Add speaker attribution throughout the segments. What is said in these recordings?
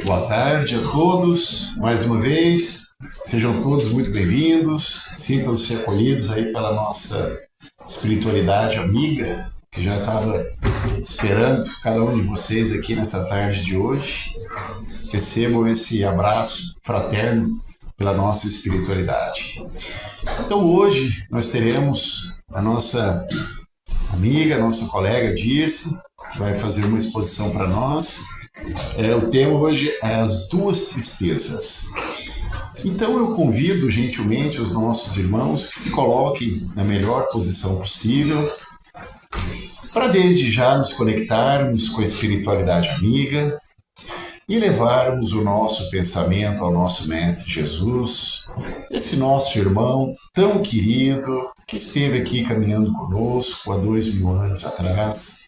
Speaker 1: Boa tarde a todos, mais uma vez. Sejam todos muito bem-vindos. Sintam-se acolhidos aí pela nossa espiritualidade amiga, que já estava esperando cada um de vocês aqui nessa tarde de hoje. Recebam esse abraço fraterno pela nossa espiritualidade. Então hoje nós teremos a nossa amiga, nossa colega Dirce, que vai fazer uma exposição para nós. O tema hoje é as duas tristezas. Então eu convido gentilmente os nossos irmãos que se coloquem na melhor posição possível para desde já nos conectarmos com a espiritualidade amiga e levarmos o nosso pensamento ao nosso Mestre Jesus, esse nosso irmão tão querido que esteve aqui caminhando conosco há 2000 anos atrás,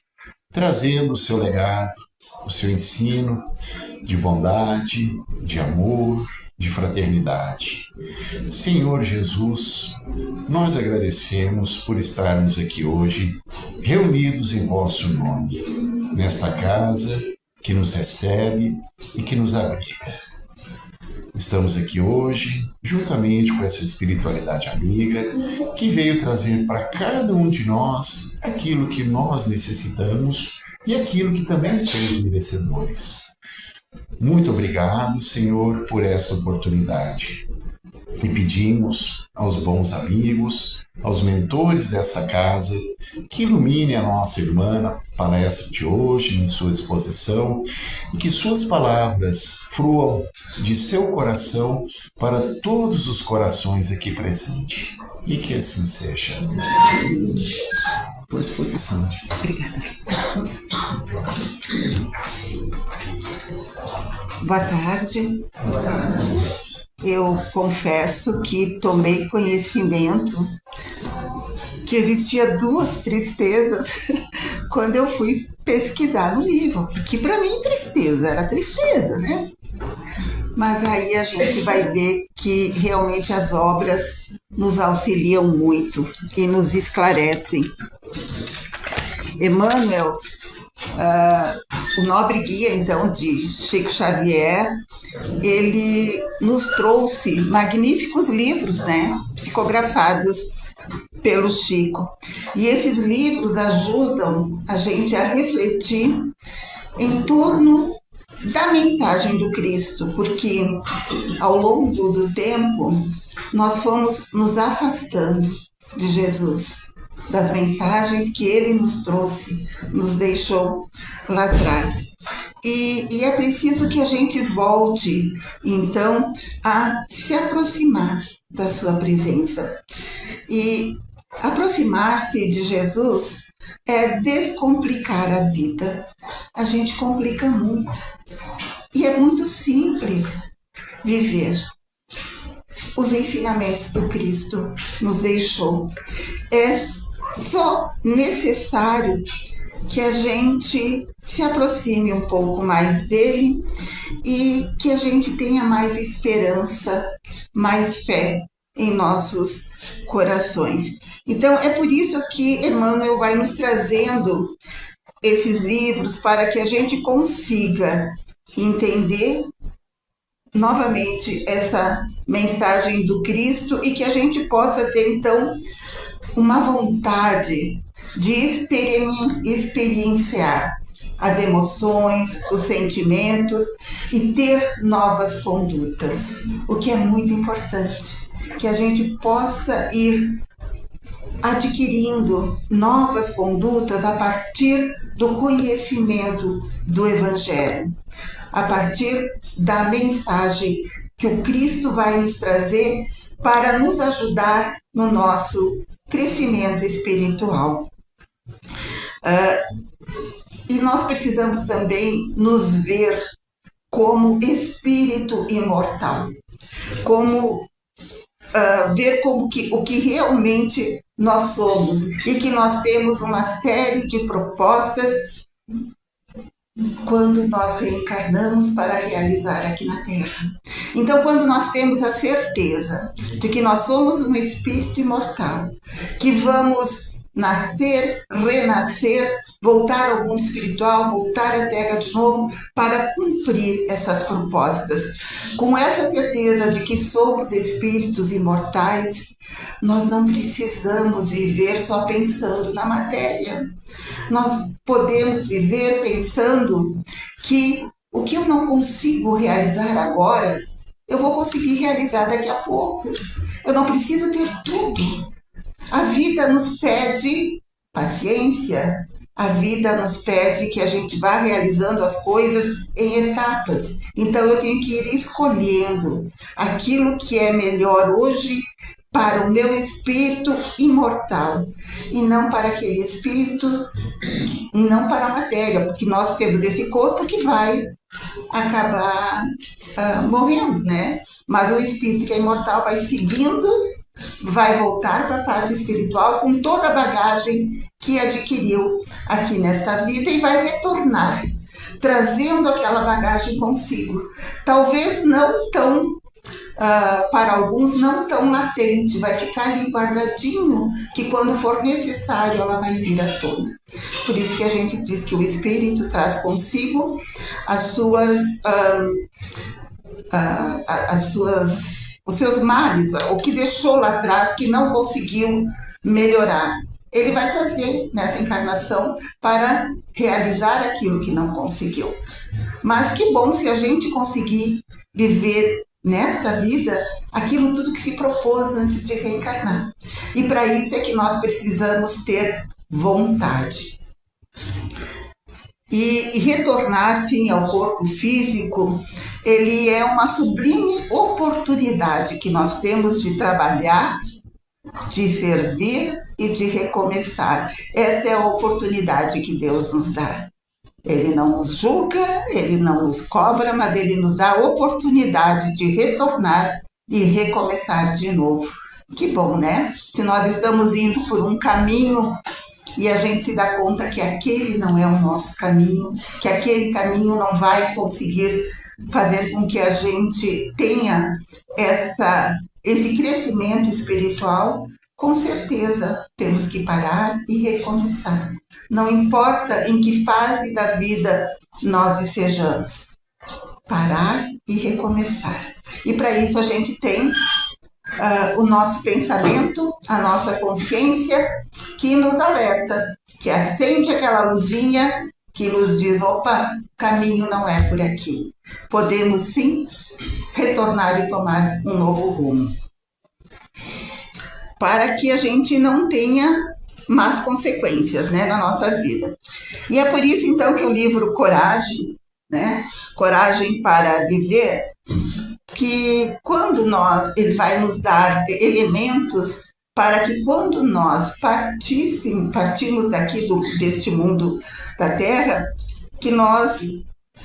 Speaker 1: trazendo o seu legado, o seu ensino de bondade, de amor, de fraternidade. Senhor Jesus, nós agradecemos por estarmos aqui hoje, reunidos em vosso nome, nesta casa que nos recebe e que nos abriga. Estamos aqui hoje, juntamente com essa espiritualidade amiga, que veio trazer para cada um de nós aquilo que nós necessitamos e aquilo que também somos merecedores. Muito obrigado, Senhor, por essa oportunidade. E pedimos aos bons amigos, aos mentores dessa casa, que ilumine a nossa irmã na palestra de hoje, em sua exposição, e que suas palavras fluam de seu coração para todos os corações aqui presentes. E que assim seja. Por exposição.
Speaker 2: Obrigada. Boa tarde.
Speaker 3: Boa tarde.
Speaker 2: Eu confesso que tomei conhecimento que existia duas tristezas quando eu fui pesquisar no livro, porque para mim tristeza era tristeza, né? Mas aí a gente vai ver que realmente as obras nos auxiliam muito e nos esclarecem. Emmanuel, o nobre guia, então, de Chico Xavier, ele nos trouxe magníficos livros, né, psicografados pelo Chico. E esses livros ajudam a gente a refletir em torno da mensagem do Cristo, porque ao longo do tempo nós fomos nos afastando de Jesus, das mensagens que ele nos trouxe, nos deixou lá atrás. E é preciso que a gente volte, então, a se aproximar da sua presença. E aproximar-se de Jesus é descomplicar a vida. A gente complica muito. E é muito simples viver os ensinamentos que o Cristo nos deixou. É só necessário que a gente se aproxime um pouco mais dele e que a gente tenha mais esperança, mais fé em nossos corações. Então, é por isso que Emmanuel vai nos trazendo esses livros para que a gente consiga entender novamente essa mensagem do Cristo e que a gente possa ter, então, uma vontade de experienciar as emoções, os sentimentos e ter novas condutas, o que é muito importante, que a gente possa ir adquirindo novas condutas a partir do conhecimento do Evangelho, a partir da mensagem que o Cristo vai nos trazer para nos ajudar no nosso crescimento espiritual. E nós precisamos também nos ver como espírito imortal, como ver como o que realmente nós somos e que nós temos uma série de propostas quando nós reencarnamos para realizar aqui na Terra. Então, quando nós temos a certeza de que nós somos um espírito imortal, que vamos nascer, renascer, voltar ao mundo espiritual, voltar à Terra de novo para cumprir essas propostas. Com essa certeza de que somos espíritos imortais, nós não precisamos viver só pensando na matéria. Nós podemos viver pensando que o que eu não consigo realizar agora, eu vou conseguir realizar daqui a pouco. Eu não preciso ter tudo. A vida nos pede paciência. A vida nos pede que a gente vá realizando as coisas em etapas. Então eu tenho que ir escolhendo aquilo que é melhor hoje para o meu espírito imortal e não para aquele espírito e não para a matéria, porque nós temos esse corpo que vai acabar morrendo, né? Mas o espírito que é imortal vai seguindo, vai voltar para a parte espiritual com toda a bagagem que adquiriu aqui nesta vida e vai retornar, trazendo aquela bagagem consigo. Talvez não tão, para alguns, não tão latente, vai ficar ali guardadinho, que quando for necessário ela vai vir à tona. Por isso que a gente diz que o espírito traz consigo os seus males, o que deixou lá atrás, que não conseguiu melhorar. Ele vai trazer nessa encarnação para realizar aquilo que não conseguiu. Mas que bom se a gente conseguir viver nesta vida aquilo tudo que se propôs antes de reencarnar. E para isso é que nós precisamos ter vontade. E retornar, sim, ao corpo físico, ele é uma sublime oportunidade que nós temos de trabalhar, de servir e de recomeçar. Esta é a oportunidade que Deus nos dá. Ele não nos julga, ele não nos cobra, mas ele nos dá a oportunidade de retornar e recomeçar de novo. Que bom, né? Se nós estamos indo por um caminho e a gente se dá conta que aquele não é o nosso caminho, que aquele caminho não vai conseguir fazer com que a gente tenha esse crescimento espiritual, com certeza temos que parar e recomeçar. Não importa em que fase da vida nós estejamos, parar e recomeçar. E para isso a gente tem o nosso pensamento, a nossa consciência, que nos alerta, que acende aquela luzinha que nos diz, opa, caminho não é por aqui. Podemos sim retornar e tomar um novo rumo. Para que a gente não tenha más consequências, né, na nossa vida. E é por isso então que o livro Coragem, né, Coragem para Viver, que ele vai nos dar elementos para que quando nós partimos daqui deste mundo da Terra, que nós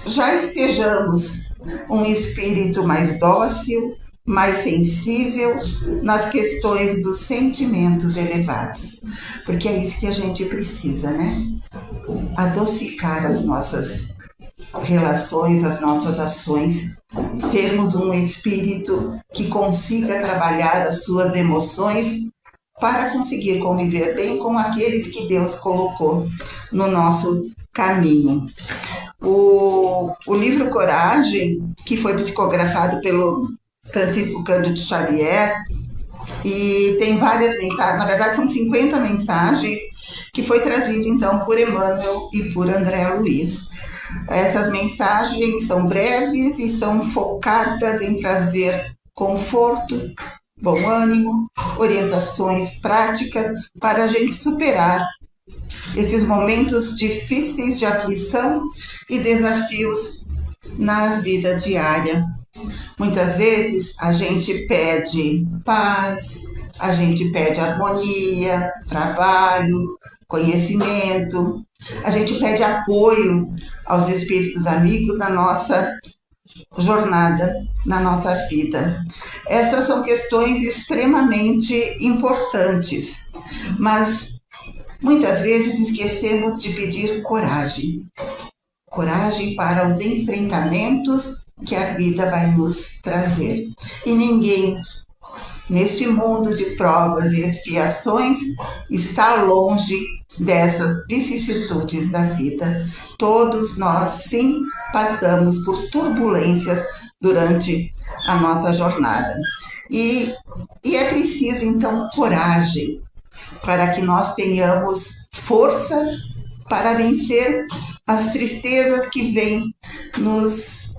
Speaker 2: já estejamos um espírito mais dócil, mais sensível nas questões dos sentimentos elevados. Porque é isso que a gente precisa, né? Adocicar as nossas relações, as nossas ações, sermos um espírito que consiga trabalhar as suas emoções para conseguir conviver bem com aqueles que Deus colocou no nosso caminho. O livro Coragem, que foi psicografado pelo Francisco Cândido Xavier, e tem várias mensagens, na verdade são 50 mensagens, que foi trazido então por Emmanuel e por André Luiz. Essas mensagens são breves e são focadas em trazer conforto, bom ânimo, orientações práticas para a gente superar esses momentos difíceis de aflição e desafios na vida diária. Muitas vezes a gente pede paz, a gente pede harmonia, trabalho, conhecimento, a gente pede apoio aos espíritos amigos na nossa jornada, na nossa vida. Essas são questões extremamente importantes, mas muitas vezes esquecemos de pedir coragem. Coragem para os enfrentamentos que a vida vai nos trazer. E ninguém neste mundo de provas e expiações, está longe dessas vicissitudes da vida. Todos nós, sim, passamos por turbulências durante a nossa jornada. E é preciso, então, coragem para que nós tenhamos força para vencer as tristezas que vêm nos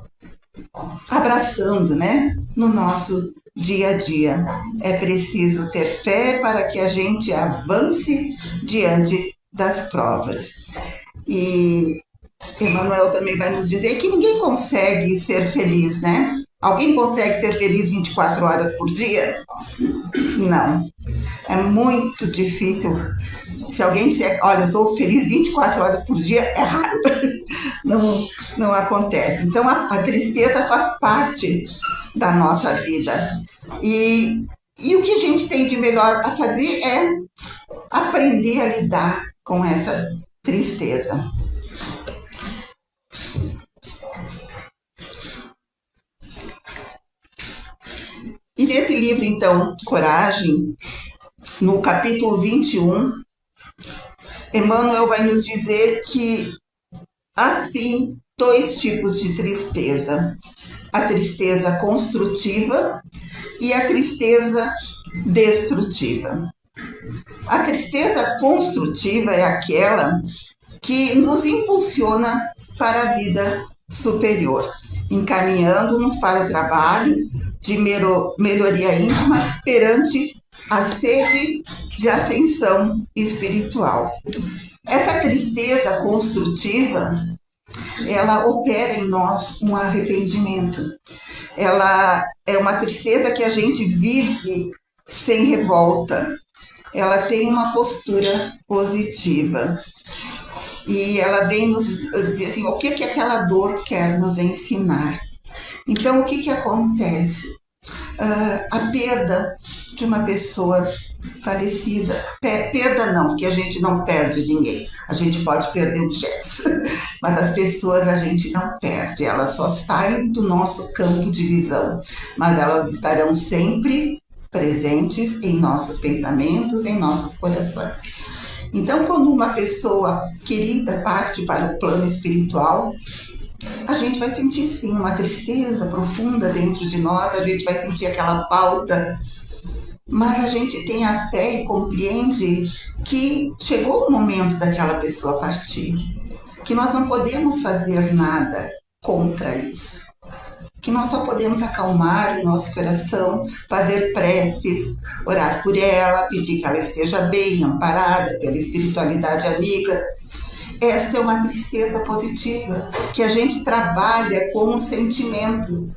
Speaker 2: abraçando, né, no nosso dia a dia. É preciso ter fé para que a gente avance diante das provas. E Emmanuel também vai nos dizer que ninguém consegue ser feliz, né? Alguém consegue ser feliz 24 horas por dia? Não. É muito difícil. Se alguém disser, olha, eu sou feliz 24 horas por dia, é raro. Não acontece. Então, a tristeza faz parte da nossa vida. E o que a gente tem de melhor a fazer é aprender a lidar com essa tristeza. E nesse livro, então, Coragem, no capítulo 21, Emmanuel vai nos dizer que há, sim, dois tipos de tristeza. A tristeza construtiva e a tristeza destrutiva. A tristeza construtiva é aquela que nos impulsiona para a vida superior, encaminhando-nos para o trabalho de melhoria íntima perante a sede de ascensão espiritual. Essa tristeza construtiva, ela opera em nós um arrependimento. Ela é uma tristeza que a gente vive sem revolta. Ela tem uma postura positiva. E ela vem nos dizer assim, o que aquela dor quer nos ensinar. Então, o que acontece? A perda de uma pessoa falecida. Perda não, porque a gente não perde ninguém. A gente pode perder objetos, mas as pessoas a gente não perde. Elas só saem do nosso campo de visão, mas elas estarão sempre presentes em nossos pensamentos, em nossos corações. Então, quando uma pessoa querida parte para o plano espiritual, a gente vai sentir, sim, uma tristeza profunda dentro de nós, a gente vai sentir aquela falta, mas a gente tem a fé e compreende que chegou o momento daquela pessoa partir, que nós não podemos fazer nada contra isso, que nós só podemos acalmar o nosso coração, fazer preces, orar por ela, pedir que ela esteja bem, amparada pela espiritualidade amiga. Esta é uma tristeza positiva, que a gente trabalha com um sentimento.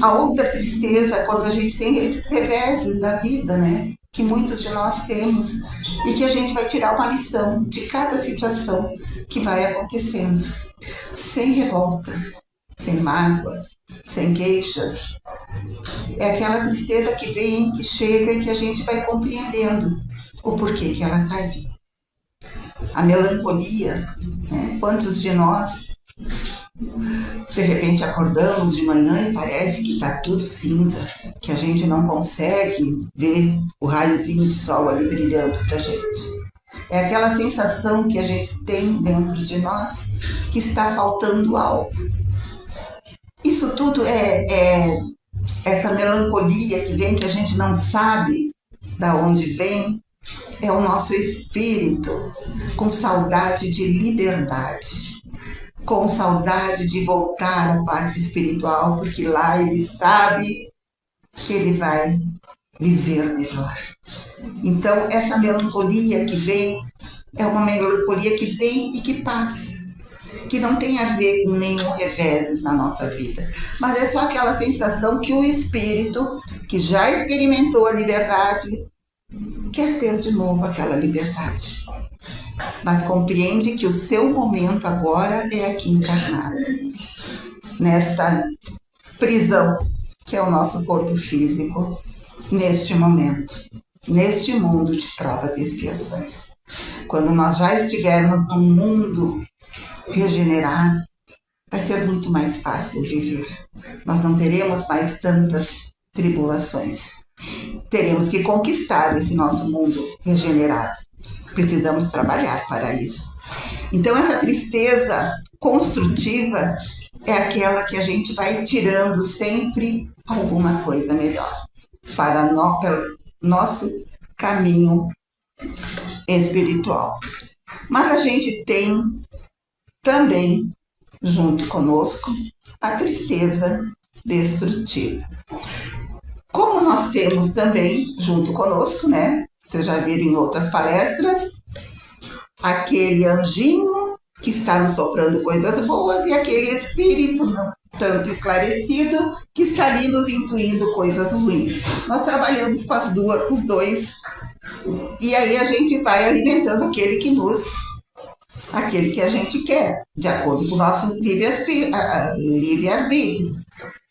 Speaker 2: A outra tristeza é quando a gente tem esses reveses da vida, né? Que muitos de nós temos, e que a gente vai tirar uma lição de cada situação que vai acontecendo, sem revolta, sem mágoa, sem queixas. É aquela tristeza que vem, que chega e que a gente vai compreendendo o porquê que ela está aí. A melancolia, né? Quantos de nós, de repente, acordamos de manhã e parece que está tudo cinza, que a gente não consegue ver o raiozinho de sol ali brilhando para a gente. É aquela sensação que a gente tem dentro de nós que está faltando algo. Isso tudo é essa melancolia que vem, que a gente não sabe de onde vem, é o nosso espírito com saudade de liberdade, com saudade de voltar à pátria espiritual, porque lá ele sabe que ele vai viver melhor. Então, essa melancolia que vem, é uma melancolia que vem e que passa, que não tem a ver com nenhum reveses na nossa vida, mas é só aquela sensação que o espírito, que já experimentou a liberdade, quer ter de novo aquela liberdade, mas compreende que o seu momento agora é aqui encarnado, nesta prisão que é o nosso corpo físico, neste momento, neste mundo de provas e expiações. Quando nós já estivermos num mundo regenerado, vai ser muito mais fácil viver. Nós não teremos mais tantas tribulações. Teremos que conquistar esse nosso mundo regenerado. Precisamos trabalhar para isso. Então, essa tristeza construtiva é aquela que a gente vai tirando sempre alguma coisa melhor para o nosso caminho espiritual. Mas a gente tem também, junto conosco, a tristeza destrutiva. Como nós temos também, junto conosco, né? Vocês já viram em outras palestras, aquele anjinho que está nos soprando coisas boas e aquele espírito tanto esclarecido que está ali nos intuindo coisas ruins. Nós trabalhamos com os dois, e aí a gente vai alimentando aquele que a gente quer, de acordo com o nosso livre-arbítrio.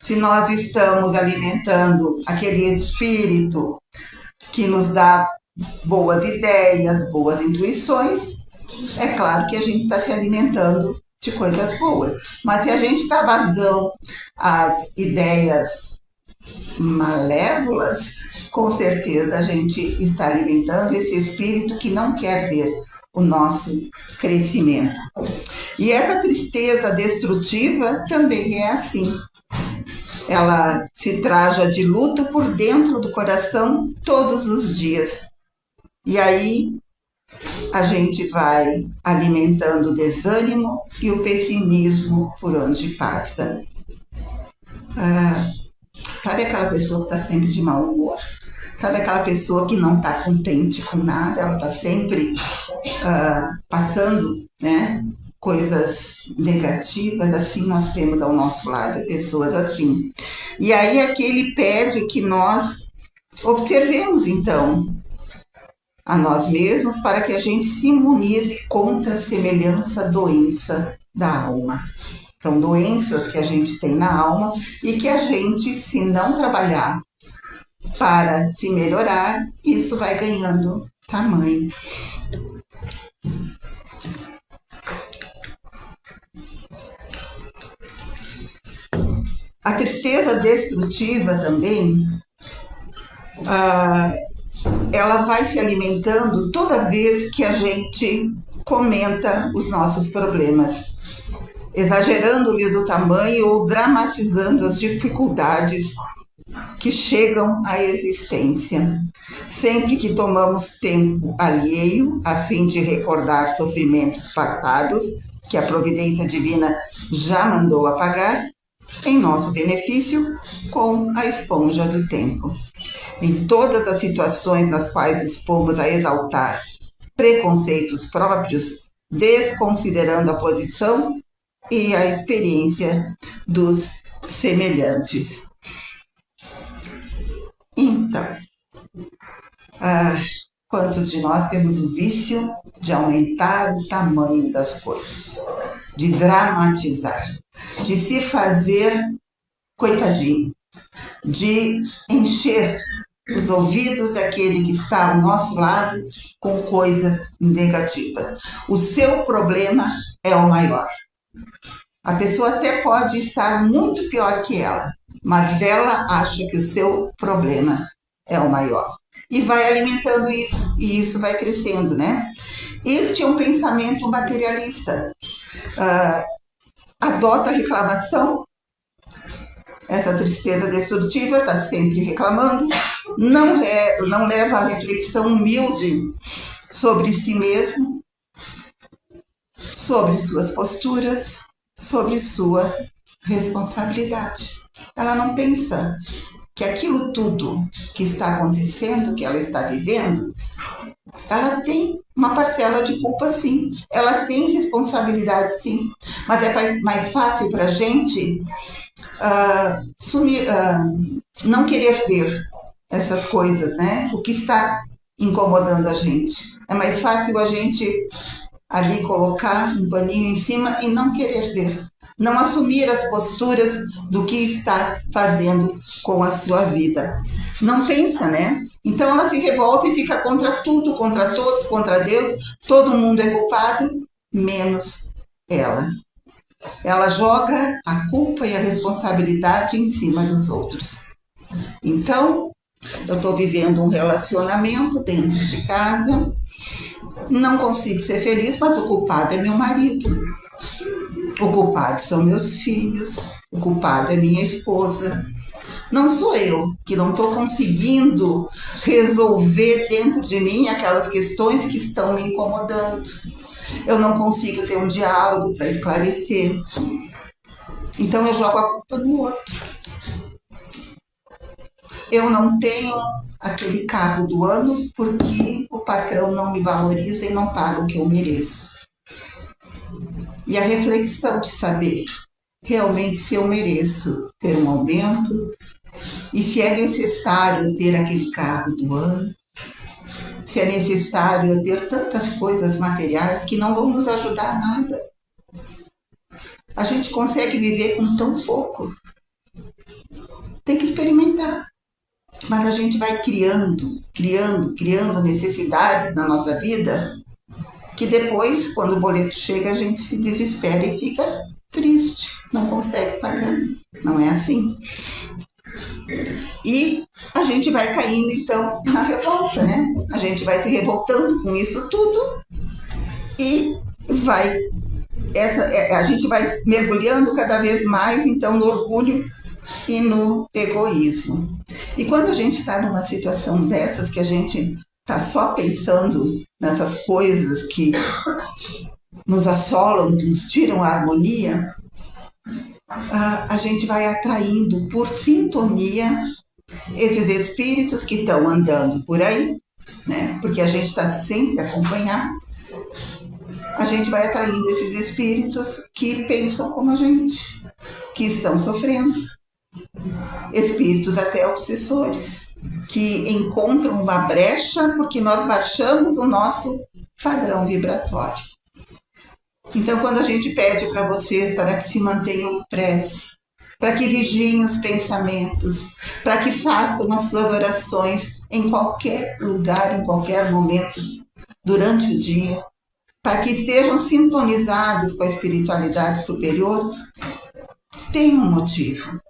Speaker 2: Se nós estamos alimentando aquele espírito que nos dá boas ideias, boas intuições, é claro que a gente está se alimentando de coisas boas. Mas se a gente dá vazão às ideias malévolas, com certeza a gente está alimentando esse espírito que não quer ver o nosso crescimento. E essa tristeza destrutiva também é assim. Ela se traja de luto por dentro do coração todos os dias. E aí a gente vai alimentando o desânimo e o pessimismo por onde passa. Sabe aquela pessoa que está sempre de mau humor? Sabe aquela pessoa que não está contente com nada? Ela está sempre passando, né, coisas negativas. Assim nós temos ao nosso lado pessoas assim. E aí aquele pede que nós observemos, então, a nós mesmos para que a gente se imunize contra a semelhança doença da alma. Então, doenças que a gente tem na alma e que a gente, se não trabalhar para se melhorar, isso vai ganhando tamanho. A tristeza destrutiva também, ela vai se alimentando toda vez que a gente comenta os nossos problemas, exagerando-lhes o tamanho ou dramatizando as dificuldades que chegam à existência. Sempre que tomamos tempo alheio a fim de recordar sofrimentos passados que a providência divina já mandou apagar, em nosso benefício, com a esponja do tempo. Em todas as situações nas quais dispomos a exaltar preconceitos próprios, desconsiderando a posição e a experiência dos semelhantes. Então, quantos de nós temos o vício de aumentar o tamanho das coisas, de dramatizar, de se fazer coitadinho, de encher os ouvidos daquele que está ao nosso lado com coisas negativas? O seu problema é o maior. A pessoa até pode estar muito pior que ela, mas ela acha que o seu problema é o maior. E vai alimentando isso, e isso vai crescendo, né? Este é um pensamento materialista. Adota a reclamação, essa tristeza destrutiva, está sempre reclamando, não leva a reflexão humilde sobre si mesmo, sobre suas posturas, sobre sua responsabilidade. Ela não pensa que aquilo tudo que está acontecendo, que ela está vivendo, ela tem uma parcela de culpa, sim. Ela tem responsabilidade, sim. Mas é mais fácil para a gente não querer ver essas coisas, né? O que está incomodando a gente. É mais fácil a gente ali colocar um paninho em cima e não querer ver. Não assumir as posturas do que está fazendo com a sua vida. Não pensa, né? Então ela se revolta e fica contra tudo, contra todos, contra Deus. Todo mundo é culpado, menos ela. Ela joga a culpa e a responsabilidade em cima dos outros. Então, eu estou vivendo um relacionamento dentro de casa, não consigo ser feliz, mas o culpado é meu marido, o culpado são meus filhos, o culpado é minha esposa. Não sou eu que não estou conseguindo resolver dentro de mim aquelas questões que estão me incomodando. Eu não consigo ter um diálogo para esclarecer. Então eu jogo a culpa no outro. Eu não tenho aquele cargo do ano porque o patrão não me valoriza e não paga o que eu mereço. E a reflexão de saber realmente se eu mereço ter um aumento e se é necessário ter aquele carro do ano, se é necessário eu ter tantas coisas materiais que não vão nos ajudar a nada. A gente consegue viver com tão pouco. Tem que experimentar. Mas a gente vai criando necessidades na nossa vida que depois, quando o boleto chega, a gente se desespera e fica triste, não consegue pagar. Não é assim. E a gente vai caindo, então, na revolta, né? A gente vai se revoltando com isso tudo e a gente vai mergulhando cada vez mais, então, no orgulho e no egoísmo. E quando a gente está numa situação dessas, que a gente está só pensando nessas coisas que nos assolam, nos tiram a harmonia, a gente vai atraindo por sintonia esses espíritos que estão andando por aí, né? Porque a gente está sempre acompanhado. A gente vai atraindo esses espíritos que pensam como a gente, que estão sofrendo. Espíritos até obsessores, que encontram uma brecha porque nós baixamos o nosso padrão vibratório. Então, quando a gente pede para vocês para que se mantenham em prece, para que vigiem os pensamentos, para que façam as suas orações em qualquer lugar, em qualquer momento, durante o dia, para que estejam sintonizados com a espiritualidade superior, tem um motivo.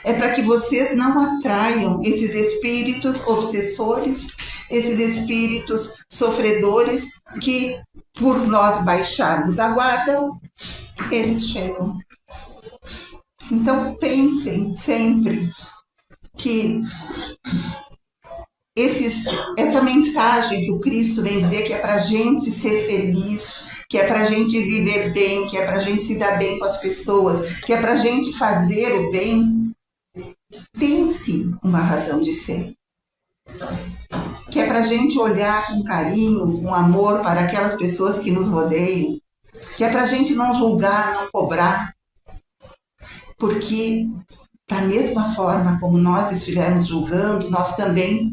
Speaker 2: É para que vocês não atraiam esses espíritos obsessores, esses espíritos sofredores que, por nós baixarmos a guarda, eles chegam. Então pensem sempre que essa mensagem que o Cristo vem dizer que é para a gente ser feliz, que é para a gente viver bem, que é para a gente se dar bem com as pessoas, que é para a gente fazer o bem, tem sim uma razão de ser. Que é para a gente olhar com carinho, com amor para aquelas pessoas que nos rodeiam, que é para a gente não julgar, não cobrar, porque da mesma forma como nós estivermos julgando, nós também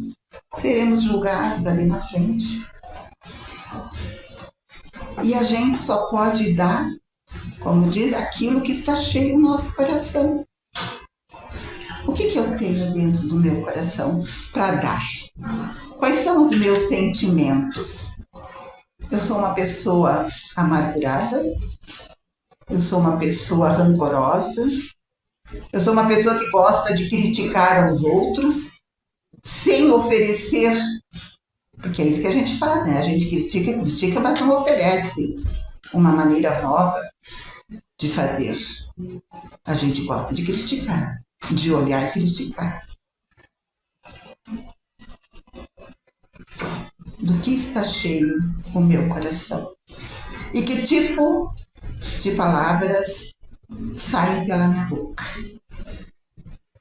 Speaker 2: seremos julgados ali na frente. E a gente só pode dar, como diz, aquilo que está cheio no nosso coração. O que eu tenho dentro do meu coração para dar? Quais são os meus sentimentos? Eu sou uma pessoa amargurada, eu sou uma pessoa rancorosa, eu sou uma pessoa que gosta de criticar aos outros, sem oferecer, porque é isso que a gente faz, né? A gente critica, mas não oferece uma maneira nova de fazer. A gente gosta de criticar, de olhar e criticar. Do que está cheio o meu coração? E que tipo de palavras saem pela minha boca?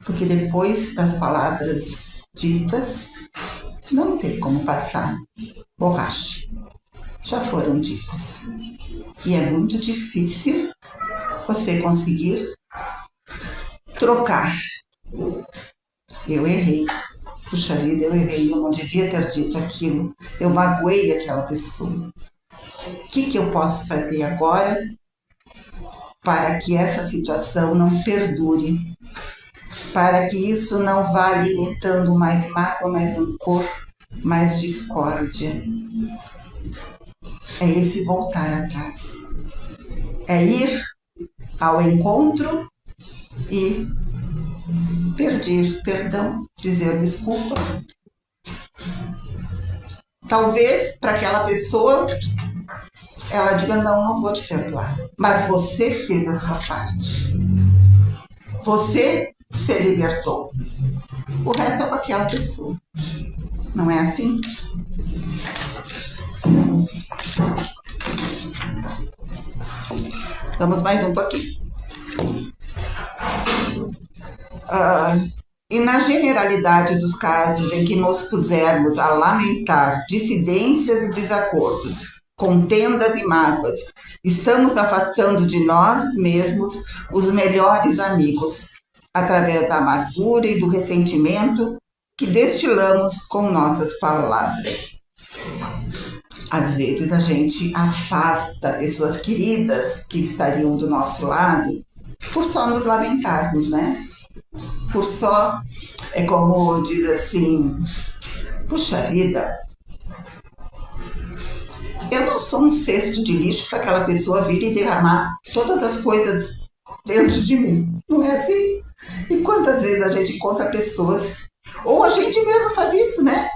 Speaker 2: Porque depois das palavras ditas, não tem como passar borracha. Já foram ditas. E é muito difícil você conseguir trocar. Eu errei. Puxa vida, eu errei. Eu não devia ter dito aquilo. Eu magoei aquela pessoa. O que eu posso fazer agora para que essa situação não perdure? Para que isso não vá alimentando mais mágoa, mais rancor, mais discórdia. É esse voltar atrás. É ir ao encontro e pedir perdão, dizer desculpa. Talvez para aquela pessoa ela diga, não vou te perdoar. Mas você fez a sua parte. Você se libertou. O resto é com aquela pessoa. Não é assim? Vamos mais um pouquinho. E na generalidade dos casos em que nos pusermos a lamentar dissidências e desacordos, contendas e mágoas, estamos afastando de nós mesmos os melhores amigos, através da amargura e do ressentimento que destilamos com nossas palavras. Às vezes a gente afasta pessoas queridas que estariam do nosso lado por só nos lamentarmos, né? Por só, é como diz assim, puxa vida, eu não sou um cesto de lixo para aquela pessoa vir e derramar todas as coisas dentro de mim. Não é assim? E quantas vezes a gente encontra pessoas, ou a gente mesmo faz isso, né?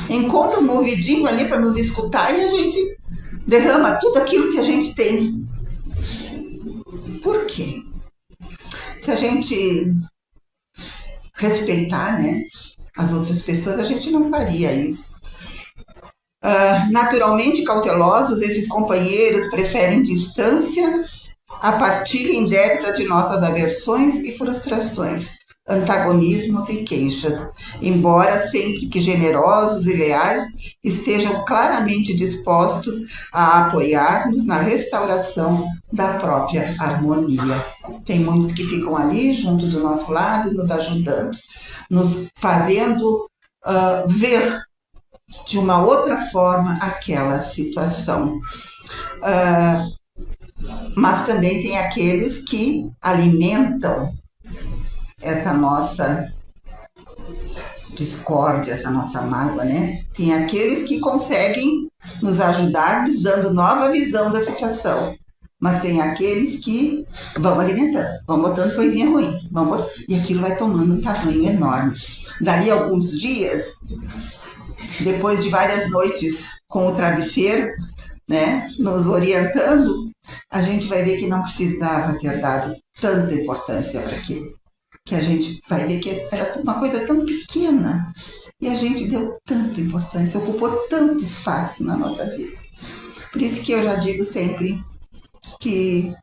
Speaker 2: Encontra um ouvidinho ali para nos escutar e a gente derrama tudo aquilo que a gente tem. Por quê? Se a gente respeitar, né, as outras pessoas, a gente não faria isso. Naturalmente cautelosos, esses companheiros preferem distância, a partilha indébita de nossas aversões e frustrações, antagonismos e queixas, embora sempre que generosos e leais estejam claramente dispostos a apoiar-nos na restauração da própria harmonia. Tem muitos que ficam ali junto do nosso lado, nos ajudando, nos fazendo ver de uma outra forma aquela situação. Mas também tem aqueles que alimentam essa nossa discórdia, essa nossa mágoa, né? Tem aqueles que conseguem nos ajudar, nos dando nova visão da situação. Mas tem aqueles que vão alimentando, vão botando coisinha ruim, e aquilo vai tomando um tamanho enorme. Dali a alguns dias, depois de várias noites com o travesseiro, né, nos orientando, a gente vai ver que não precisava ter dado tanta importância para aquilo. Que a gente vai ver que era uma coisa tão pequena e a gente deu tanta importância, ocupou tanto espaço na nossa vida. Por isso que eu já digo sempre que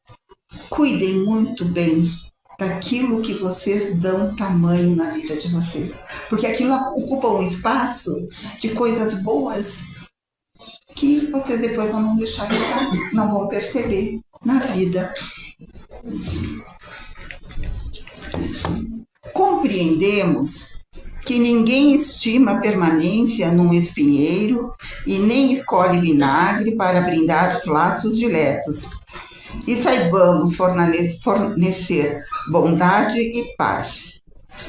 Speaker 2: cuidem muito bem daquilo que vocês dão tamanho na vida de vocês, porque aquilo ocupa um espaço de coisas boas que vocês depois não vão deixar entrar, não vão perceber na vida. Compreendemos que ninguém estima a permanência num espinheiro e nem escolhe vinagre para brindar os laços diletos. E saibamos fornecer bondade e paz,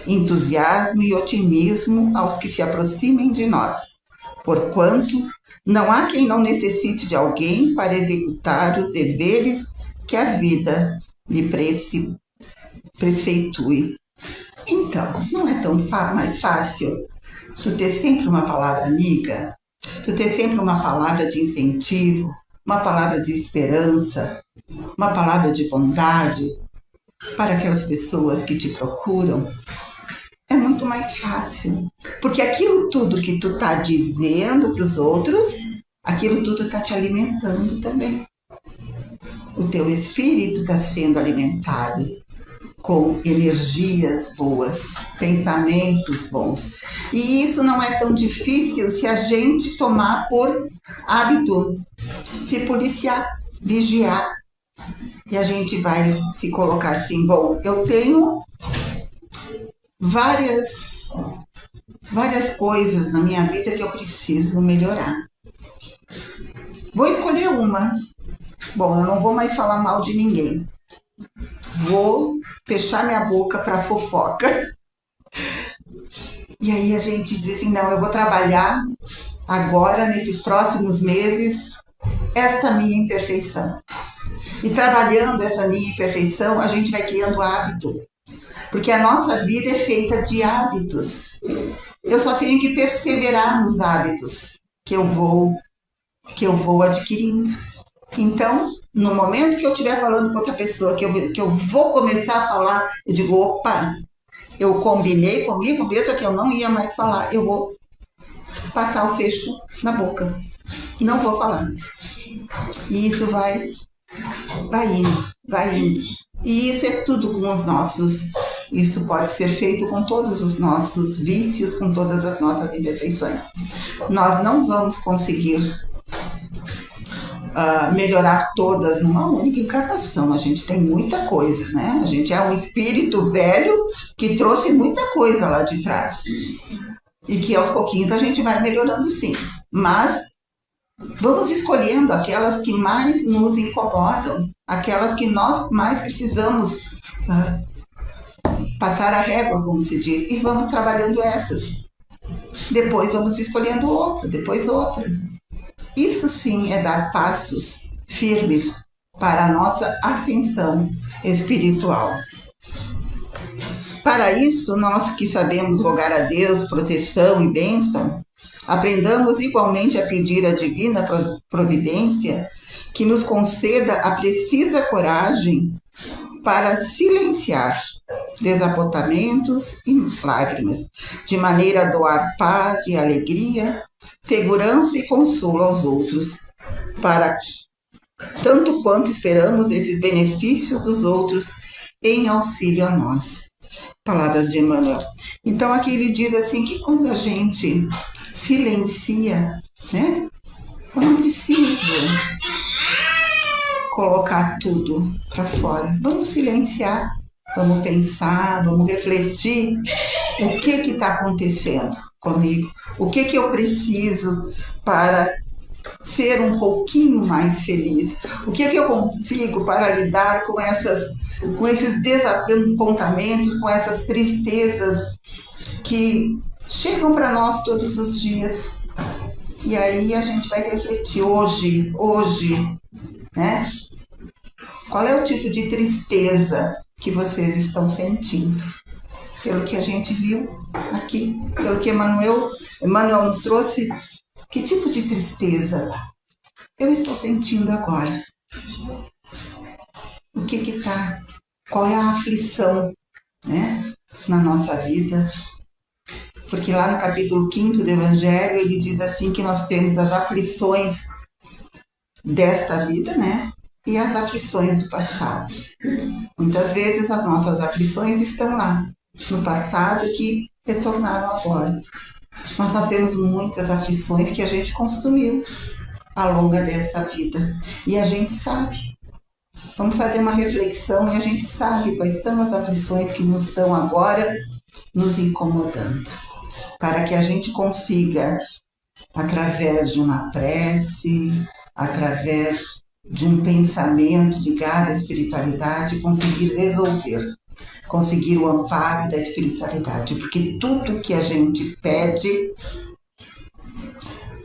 Speaker 2: entusiasmo e otimismo aos que se aproximem de nós, porquanto não há quem não necessite de alguém para executar os deveres que a vida lhe prefeitue. Então, não é tão mais fácil tu ter sempre uma palavra amiga, tu ter sempre uma palavra de incentivo, uma palavra de esperança, uma palavra de bondade para aquelas pessoas que te procuram? É muito mais fácil, porque aquilo tudo que tu tá dizendo para os outros, aquilo tudo tá te alimentando também. O teu espírito está sendo alimentado com energias boas, pensamentos bons. E isso não é tão difícil se a gente tomar por hábito, se policiar, vigiar. E a gente vai se colocar assim, bom, eu tenho várias coisas na minha vida que eu preciso melhorar. Vou escolher uma. Bom, eu não vou mais falar mal de ninguém. Vou fechar minha boca para fofoca. E aí a gente diz assim, não, eu vou trabalhar agora, nesses próximos meses, esta minha imperfeição. E trabalhando essa minha imperfeição, a gente vai criando hábito. Porque a nossa vida é feita de hábitos. Eu só tenho que perseverar nos hábitos que eu vou adquirindo. Então, no momento que eu estiver falando com outra pessoa, que eu vou começar a falar, eu digo, opa, eu combinei comigo mesmo que eu não ia mais falar, eu vou passar o fecho na boca. Não vou falar. E isso vai indo. E isso é tudo com os nossos. Isso pode ser feito com todos os nossos vícios, com todas as nossas imperfeições. Nós não vamos conseguir melhorar todas numa única encarnação. A gente tem muita coisa, né? A gente é um espírito velho que trouxe muita coisa lá de trás. E que aos pouquinhos a gente vai melhorando sim. Mas vamos escolhendo aquelas que mais nos incomodam, aquelas que nós mais precisamos passar a régua, como se diz, e vamos trabalhando essas. Depois vamos escolhendo outra, depois outra. Isso sim é dar passos firmes para a nossa ascensão espiritual. Para isso, nós que sabemos rogar a Deus proteção e bênção, aprendamos igualmente a pedir a divina providência que nos conceda a precisa coragem para silenciar desapontamentos e lágrimas, de maneira a doar paz e alegria, segurança e consolo aos outros, para tanto quanto esperamos esses benefícios dos outros em auxílio a nós. Palavras de Emmanuel. Então aqui ele diz assim que quando a gente silencia, né? Eu não preciso colocar tudo para fora. Vamos silenciar, vamos pensar, vamos refletir o que está acontecendo comigo, o que eu preciso para ser um pouquinho mais feliz, o que eu consigo para lidar com esses desapontamentos, com essas tristezas que chegam para nós todos os dias. E aí a gente vai refletir hoje, né? Qual é o tipo de tristeza que vocês estão sentindo? Pelo que a gente viu aqui, pelo que Emmanuel nos trouxe, que tipo de tristeza eu estou sentindo agora? O que está? Qual é a aflição, né, na nossa vida? Porque lá no capítulo 5º do Evangelho, ele diz assim que nós temos as aflições desta vida, né? E as aflições do passado. Muitas vezes as nossas aflições estão lá, no passado, que retornaram agora. Mas nós temos muitas aflições que a gente construiu ao longo dessa vida. E a gente sabe. Vamos fazer uma reflexão e a gente sabe quais são as aflições que nos estão agora nos incomodando. Para que a gente consiga, através de uma prece, através de um pensamento ligado à espiritualidade, conseguir resolver, conseguir o amparo da espiritualidade, porque tudo que a gente pede,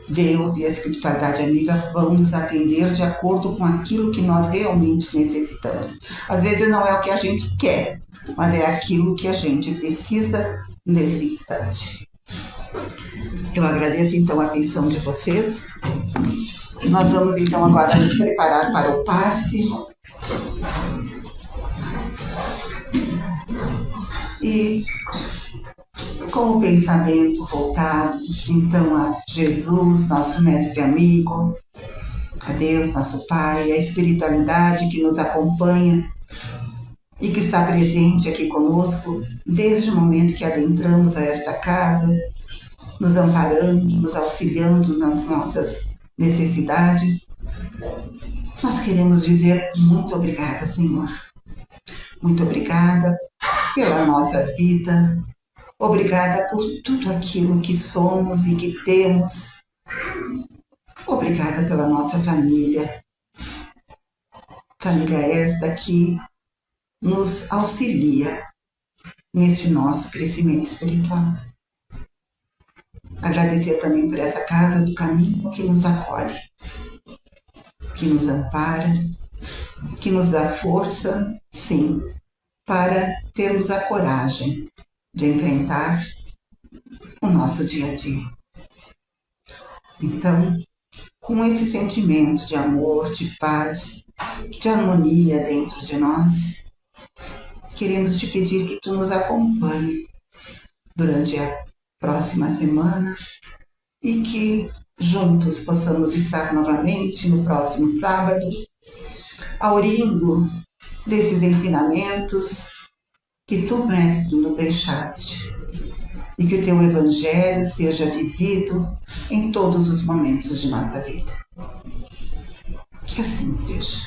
Speaker 2: Deus e a espiritualidade amiga vão nos atender de acordo com aquilo que nós realmente necessitamos. Às vezes não é o que a gente quer, mas é aquilo que a gente precisa nesse instante. Eu agradeço então a atenção de vocês. Nós vamos então agora nos preparar para o passe. E com o pensamento voltado então a Jesus, nosso mestre amigo, a Deus, nosso Pai, a espiritualidade que nos acompanha e que está presente aqui conosco desde o momento que adentramos a esta casa, nos amparando, nos auxiliando nas nossas necessidades. Nós queremos dizer muito obrigada, Senhor. Muito obrigada pela nossa vida. Obrigada por tudo aquilo que somos e que temos. Obrigada pela nossa família. Família esta que nos auxilia neste nosso crescimento espiritual. Agradecer também por essa casa do caminho que nos acolhe, que nos ampara, que nos dá força, sim, para termos a coragem de enfrentar o nosso dia a dia. Então, com esse sentimento de amor, de paz, de harmonia dentro de nós, queremos te pedir que tu nos acompanhe durante a próxima semana e que juntos possamos estar novamente no próximo sábado, aurindo desses ensinamentos que tu, Mestre, nos deixaste, e que o teu Evangelho seja vivido em todos os momentos de nossa vida. Que assim seja.